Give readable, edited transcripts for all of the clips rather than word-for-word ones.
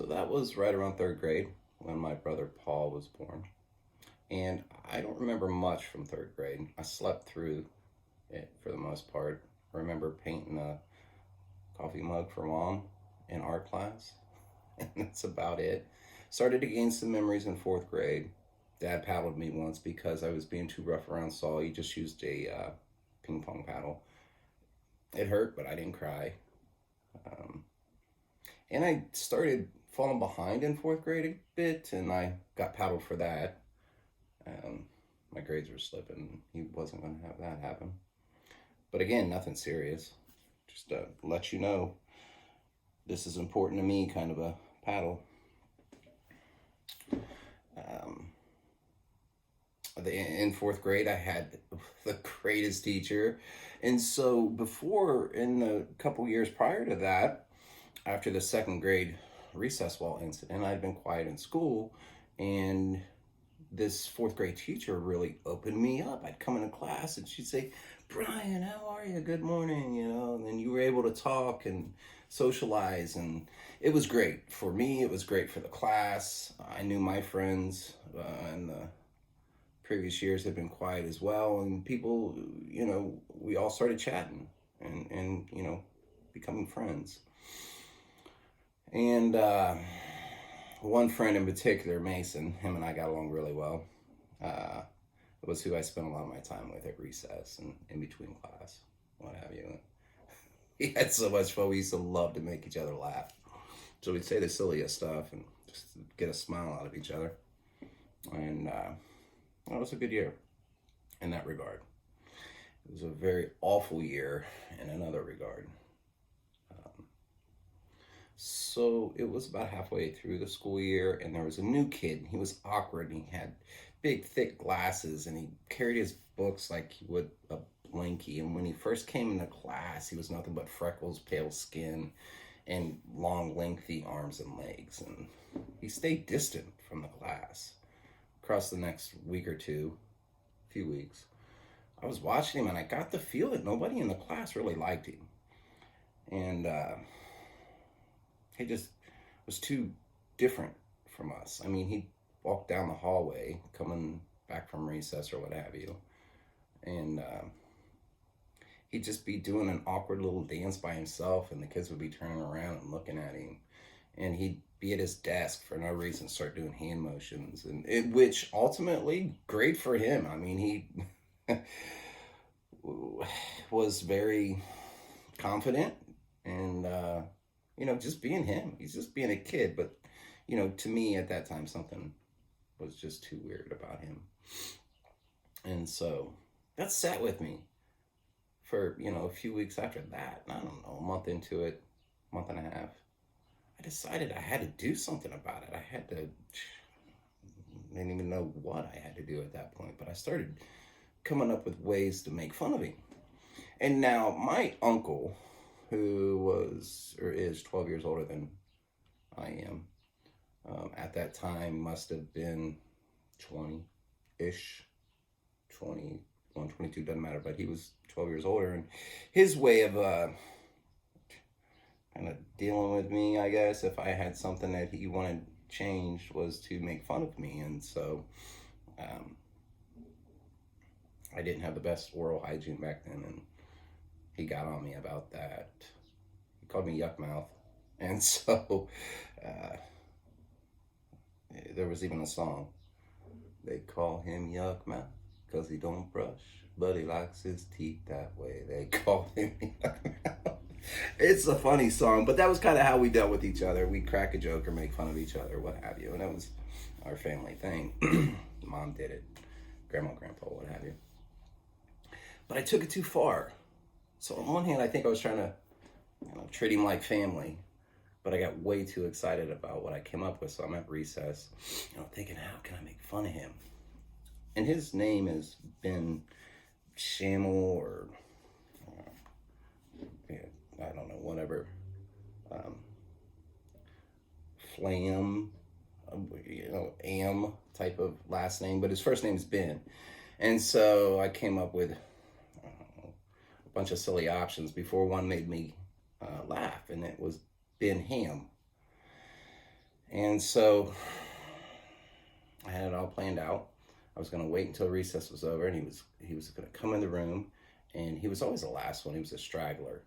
So that was right around third grade when my brother Paul was born. And I don't remember much from third grade. I slept through it for the most part. I remember painting a coffee mug for mom in art class, and that's about it. Started to gain some memories in fourth grade. Dad paddled me once because I was being too rough around Saul. He just used a ping pong paddle. It hurt, but I didn't cry. Um, and I started falling behind in fourth grade a bit, and I got paddled for that. Um, my grades were slipping. He wasn't going to have that happen. But again, nothing serious. Just to let you know, this is important to me, kind of a paddle. Um, in fourth grade, I had the greatest teacher. And so, before, in the couple years prior to that, after the second grade recess wall incident, I'd been quiet in school, and this fourth grade teacher really opened me up. I'd come into class and she'd say, "Brian, how are you? Good morning," and then you were able to talk and socialize, and it was great for me. It was great for the class. I knew my friends in the previous years had been quiet as well, and people, we all started chatting and becoming friends. And one friend in particular, Mason, him and I got along really well. It was who I spent a lot of my time with at recess and in between class, what have you. He had so much fun. We used to love to make each other laugh. So we'd say the silliest stuff and just get a smile out of each other. And it was a good year in that regard. It was a very awful year in another regard. So it was about halfway through the school year, and there was a new kid. He was awkward, and he had big, thick glasses, and he carried his books like he would a blankie. And when he first came into class, he was nothing but freckles, pale skin, and long, lengthy arms and legs. And he stayed distant from the class. Across the next week or two, few weeks, I was watching him, and I got the feel that nobody in the class really liked him. And he just was too different from us. I mean, he'd walk down the hallway coming back from recess or what have you, and he'd just be doing an awkward little dance by himself, and the kids would be turning around and looking at him, and he'd be at his desk for no reason, start doing hand motions, which ultimately great for him. I mean, he was very confident and just being him. He's just being a kid, but to me at that time something was just too weird about him. And so that sat with me for a few weeks after that. I don't know, a month into it, month and a half, I decided I had to do something about it. I didn't even know what I had to do at that point, but I started coming up with ways to make fun of him. And now my uncle, who was or is 12 years older than I am, at that time must have been 20-ish, 21, 22, doesn't matter, but he was 12 years older, and his way of kind of dealing with me, I guess, if I had something that he wanted changed, was to make fun of me. And so I didn't have the best oral hygiene back then, and he got on me about that. He called me yuck mouth. And so there was even a song. They call him yuck mouth because he don't brush, but he likes his teeth that way. They call him yuck mouth. It's a funny song, but that was kind of how we dealt with each other. We'd crack a joke or make fun of each other, what have you. And that was our family thing. Mom did it. Grandma, grandpa, what have you. But I took it too far. So on one hand, I think I was trying to treat him like family, but I got way too excited about what I came up with. So I'm at recess, thinking, how can I make fun of him? And his name is Ben Shamel, or I don't know, whatever. Flam, Am type of last name, but his first name is Ben. And so I came up with a bunch of silly options before one made me laugh, and it was Ben Ham. And so I had it all planned out. I was going to wait until recess was over, and he was going to come in the room, and he was always the last one. He was a straggler.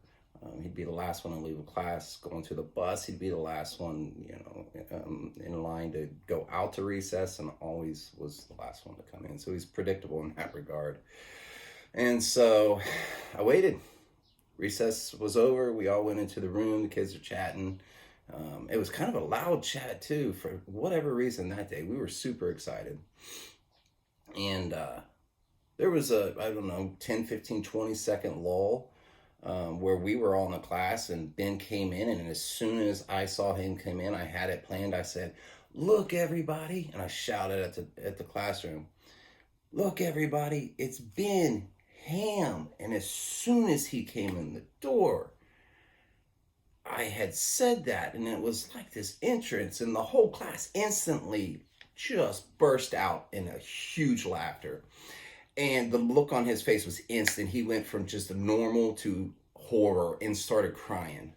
He'd be the last one to leave a class, going to the bus. He'd be the last one, in line to go out to recess, and always was the last one to come in. So he's predictable in that regard. And so I waited. Recess was over. We all went into the room. The kids are chatting. It was kind of a loud chat too, for whatever reason that day. We were super excited. And there was I don't know, 10, 15, 20-second lull where we were all in the class and Ben came in. And as soon as I saw him come in, I had it planned. I said, "Look, everybody." And I shouted at the classroom, "Look, everybody, it's Ben Ham." And as soon as he came in the door, I had said that, and it was like this entrance, and the whole class instantly just burst out in a huge laughter. And the look on his face was instant. He went from just normal to horror and started crying.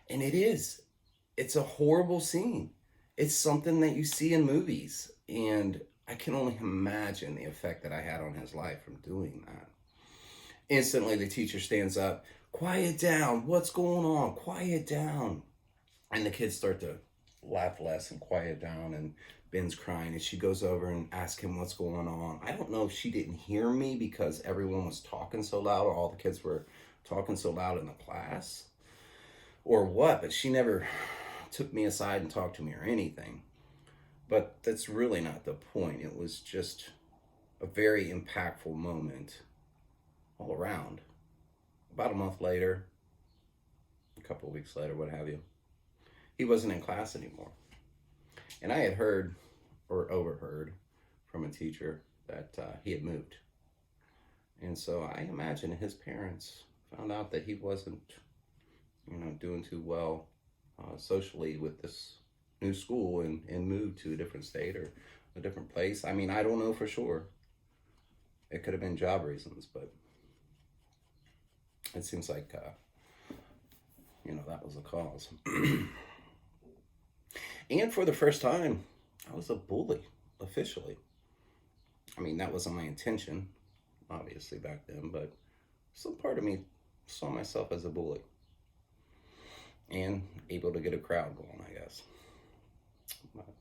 And it's a horrible scene. It's something that you see in movies. And I can only imagine the effect that I had on his life from doing that. Instantly, the teacher stands up. "Quiet down. What's going on? Quiet down." And the kids start to laugh less and quiet down. And Ben's crying. And she goes over and asks him what's going on. I don't know if she didn't hear me because everyone was talking so loud, or all the kids were talking so loud in the class, or what. But she never took me aside and talked to me or anything. But that's really not the point. It was just a very impactful moment all around. About a month later, a couple of weeks later, what have you, he wasn't in class anymore. And I had heard or overheard from a teacher that he had moved. And so I imagine his parents found out that he wasn't, doing too well socially with this new school, and moved to a different state or a different place. I mean, I don't know for sure. It could have been job reasons, but it seems like, that was the cause. And for the first time, I was a bully, officially. I mean, that wasn't my intention, obviously, back then, but some part of me saw myself as a bully. And able to get a crowd going, I guess. But